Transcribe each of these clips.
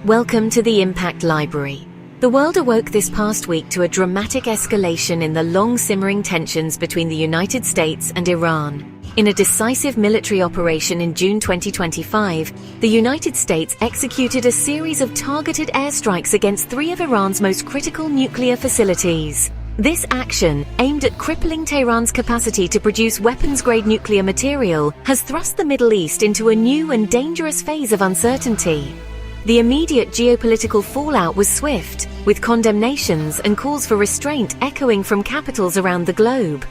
Welcome to the Impact Library. The world awoke this past week to a dramatic escalation in the long-simmering tensions between the United States and Iran. In a decisive military operation in June 2025, the United States executed a series of targeted airstrikes against three of Iran's most critical nuclear facilities. This action, aimed at crippling Tehran's capacity to produce weapons-grade nuclear material, has thrust the Middle East into a new and dangerous phase of uncertainty. The immediate geopolitical fallout was swift, with condemnations and calls for restraint echoing from capitals around the globe.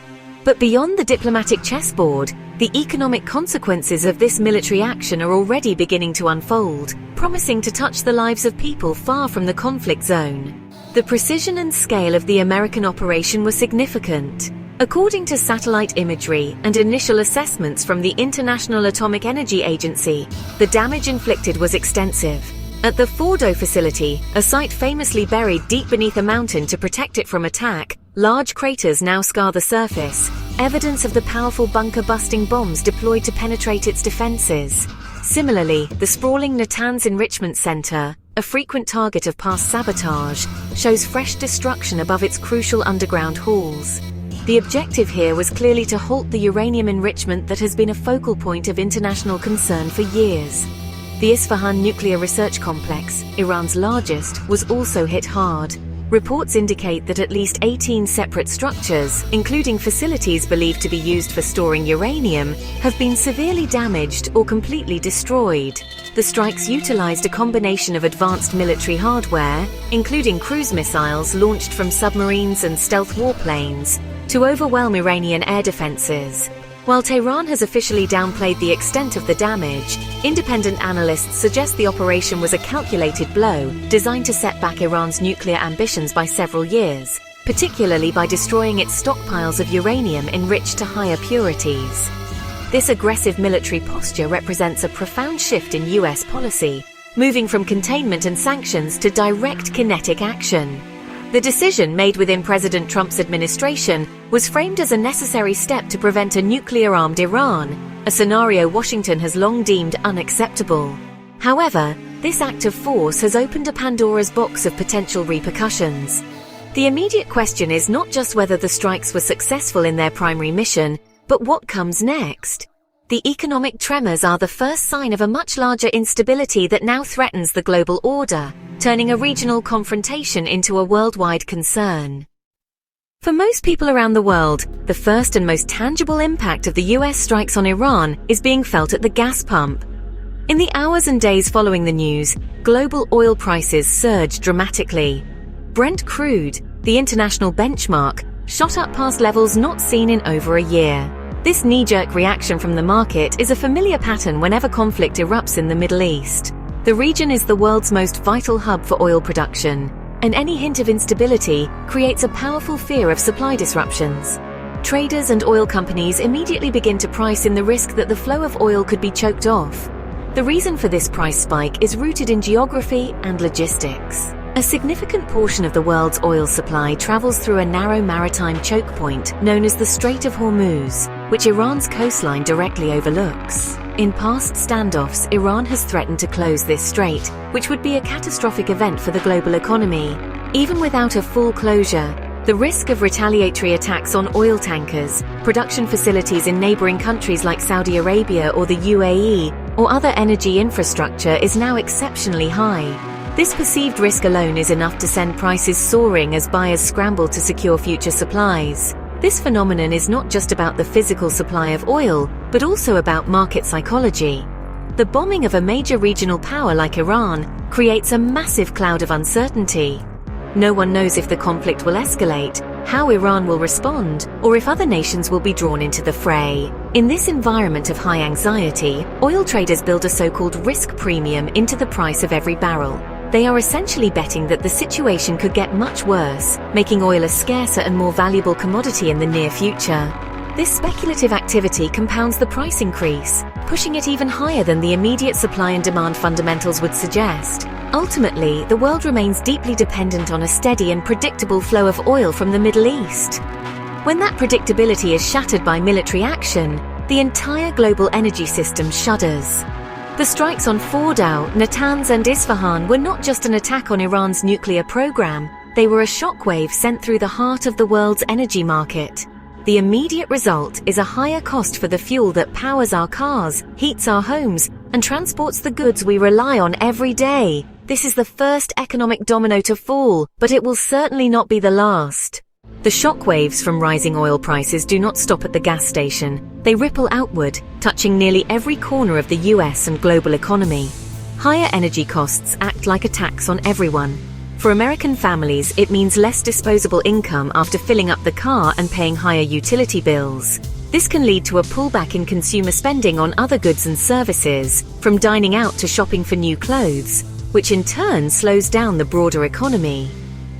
But beyond the diplomatic chessboard, the economic consequences of this military action are already beginning to unfold, promising to touch the lives of people far from the conflict zone. The precision and scale of the American operation were significant. According to satellite imagery and initial assessments from the International Atomic Energy Agency, the damage inflicted was extensive. At the Fordo facility, a site famously buried deep beneath a mountain to protect it from attack, large craters now scar the surface, evidence of the powerful bunker-busting bombs deployed to penetrate its defenses. Similarly, the sprawling Natanz Enrichment Center, a frequent target of past sabotage, shows fresh destruction above its crucial underground halls. The objective here was clearly to halt the uranium enrichment that has been a focal point of international concern for years. The Isfahan Nuclear Research Complex, Iran's largest, was also hit hard. Reports indicate that at least 18 separate structures, including facilities believed to be used for storing uranium, have been severely damaged or completely destroyed. The strikes utilized a combination of advanced military hardware, including cruise missiles launched from submarines and stealth warplanes, to overwhelm Iranian air defenses. While Tehran has officially downplayed the extent of the damage, independent analysts suggest the operation was a calculated blow designed to set back Iran's nuclear ambitions by several years, particularly by destroying its stockpiles of uranium enriched to higher purities. This aggressive military posture represents a profound shift in US policy, moving from containment and sanctions to direct kinetic action. The decision made within President Trump's administration was framed as a necessary step to prevent a nuclear-armed Iran, a scenario Washington has long deemed unacceptable. However, this act of force has opened a Pandora's box of potential repercussions. The immediate question is not just whether the strikes were successful in their primary mission, but what comes next. The economic tremors are the first sign of a much larger instability that now threatens the global order, turning a regional confrontation into a worldwide concern. For most people around the world, the first and most tangible impact of the US strikes on Iran is being felt at the gas pump. In the hours and days following the news, global oil prices surged dramatically. Brent crude, the international benchmark, shot up past levels not seen in over a year. This knee-jerk reaction from the market is a familiar pattern whenever conflict erupts in the Middle East. The region is the world's most vital hub for oil production, and any hint of instability creates a powerful fear of supply disruptions. Traders and oil companies immediately begin to price in the risk that the flow of oil could be choked off. The reason for this price spike is rooted in geography and logistics. A significant portion of the world's oil supply travels through a narrow maritime choke point known as the Strait of Hormuz, which Iran's coastline directly overlooks. In past standoffs, Iran has threatened to close this strait, which would be a catastrophic event for the global economy. Even without a full closure, the risk of retaliatory attacks on oil tankers, production facilities in neighboring countries like Saudi Arabia or the UAE, or other energy infrastructure is now exceptionally high. This perceived risk alone is enough to send prices soaring as buyers scramble to secure future supplies. This phenomenon is not just about the physical supply of oil, but also about market psychology. The bombing of a major regional power like Iran creates a massive cloud of uncertainty. No one knows if the conflict will escalate, how Iran will respond, or if other nations will be drawn into the fray. In this environment of high anxiety, oil traders build a so-called risk premium into the price of every barrel. They are essentially betting that the situation could get much worse, making oil a scarcer and more valuable commodity in the near future. This speculative activity compounds the price increase, pushing it even higher than the immediate supply and demand fundamentals would suggest. Ultimately, the world remains deeply dependent on a steady and predictable flow of oil from the Middle East. When that predictability is shattered by military action, the entire global energy system shudders. The strikes on Fordow, Natanz and Isfahan were not just an attack on Iran's nuclear program, they were a shockwave sent through the heart of the world's energy market. The immediate result is a higher cost for the fuel that powers our cars, heats our homes, and transports the goods we rely on every day. This is the first economic domino to fall, but it will certainly not be the last. The shockwaves from rising oil prices do not stop at the gas station. They ripple outward, touching nearly every corner of the US and global economy. Higher energy costs act like a tax on everyone. For American families, it means less disposable income after filling up the car and paying higher utility bills. This can lead to a pullback in consumer spending on other goods and services, from dining out to shopping for new clothes, which in turn slows down the broader economy.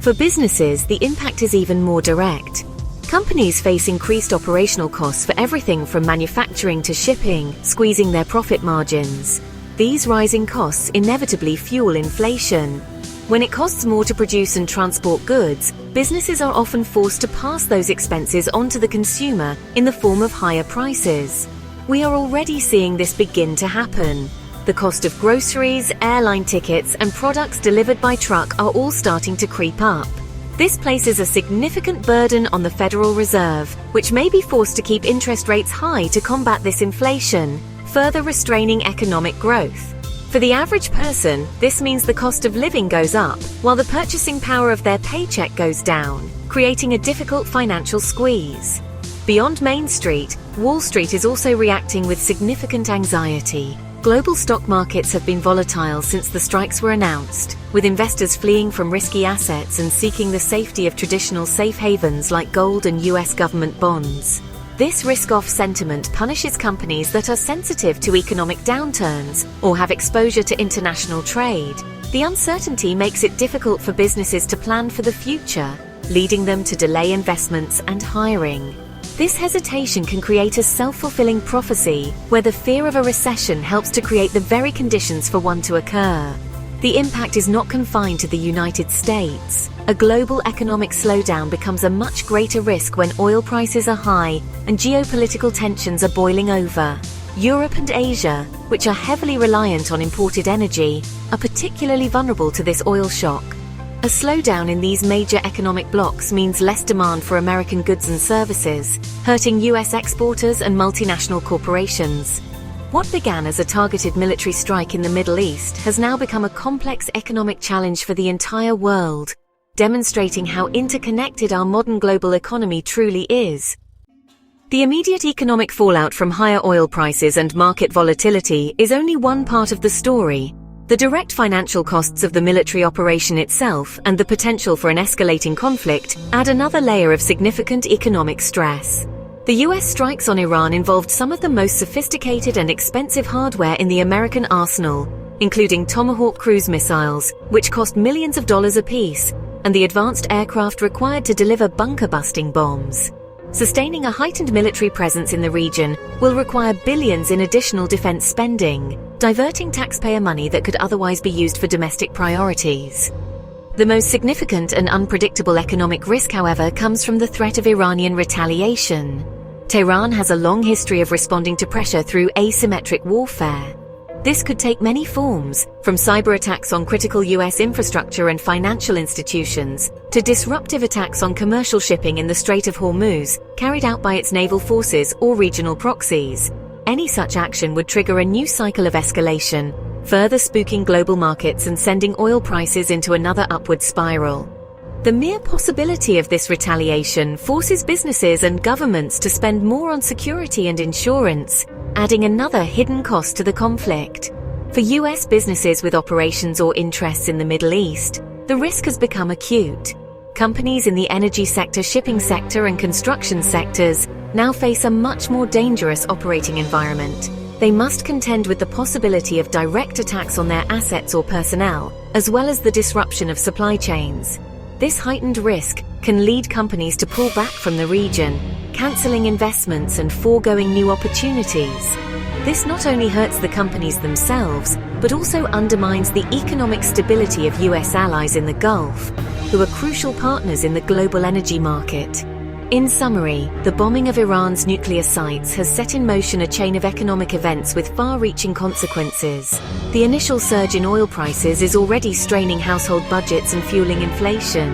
For businesses, the impact is even more direct. Companies face increased operational costs for everything from manufacturing to shipping, squeezing their profit margins. These rising costs inevitably fuel inflation. When it costs more to produce and transport goods, businesses are often forced to pass those expenses on to the consumer in the form of higher prices. We are already seeing this begin to happen. The cost of groceries, airline tickets, and products delivered by truck are all starting to creep up. This places a significant burden on the Federal Reserve, which may be forced to keep interest rates high to combat this inflation, further restraining economic growth. For the average person, this means the cost of living goes up, while the purchasing power of their paycheck goes down, creating a difficult financial squeeze. Beyond Main Street, Wall Street is also reacting with significant anxiety. Global stock markets have been volatile since the strikes were announced, with investors fleeing from risky assets and seeking the safety of traditional safe havens like gold and US government bonds. This risk-off sentiment punishes companies that are sensitive to economic downturns or have exposure to international trade. The uncertainty makes it difficult for businesses to plan for the future, leading them to delay investments and hiring. This hesitation can create a self-fulfilling prophecy, where the fear of a recession helps to create the very conditions for one to occur. The impact is not confined to the United States. A global economic slowdown becomes a much greater risk when oil prices are high and geopolitical tensions are boiling over. Europe and Asia, which are heavily reliant on imported energy, are particularly vulnerable to this oil shock. A slowdown in these major economic blocs means less demand for American goods and services, hurting US exporters and multinational corporations. What began as a targeted military strike in the Middle East has now become a complex economic challenge for the entire world, demonstrating how interconnected our modern global economy truly is. The immediate economic fallout from higher oil prices and market volatility is only one part of the story. The direct financial costs of the military operation itself and the potential for an escalating conflict add another layer of significant economic stress. The US strikes on Iran involved some of the most sophisticated and expensive hardware in the American arsenal, including Tomahawk cruise missiles, which cost millions of dollars apiece, and the advanced aircraft required to deliver bunker-busting bombs. Sustaining a heightened military presence in the region will require billions in additional defense spending, diverting taxpayer money that could otherwise be used for domestic priorities. The most significant and unpredictable economic risk, however, comes from the threat of Iranian retaliation. Tehran has a long history of responding to pressure through asymmetric warfare. This could take many forms, from cyber attacks on critical US infrastructure and financial institutions, to disruptive attacks on commercial shipping in the Strait of Hormuz, carried out by its naval forces or regional proxies. Any such action would trigger a new cycle of escalation, further spooking global markets and sending oil prices into another upward spiral. The mere possibility of this retaliation forces businesses and governments to spend more on security and insurance, adding another hidden cost to the conflict. For US businesses with operations or interests in the Middle East, the risk has become acute. Companies in the energy sector, shipping sector, and construction sectors now face a much more dangerous operating environment. They must contend with the possibility of direct attacks on their assets or personnel, as well as the disruption of supply chains. This heightened risk can lead companies to pull back from the region, cancelling investments and foregoing new opportunities. This not only hurts the companies themselves, but also undermines the economic stability of US allies in the Gulf, who are crucial partners in the global energy market. In summary, the bombing of Iran's nuclear sites has set in motion a chain of economic events with far-reaching consequences. The initial surge in oil prices is already straining household budgets and fueling inflation.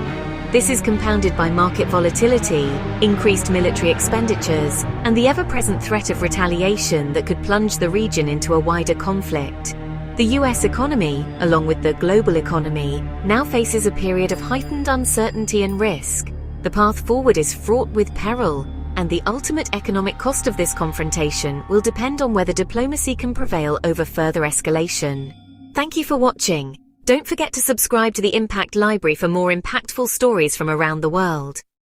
This is compounded by market volatility, increased military expenditures, and the ever-present threat of retaliation that could plunge the region into a wider conflict. The US economy, along with the global economy, now faces a period of heightened uncertainty and risk. The path forward is fraught with peril, and the ultimate economic cost of this confrontation will depend on whether diplomacy can prevail over further escalation. Thank you for watching. Don't forget to subscribe to the Impact Library for more impactful stories from around the world.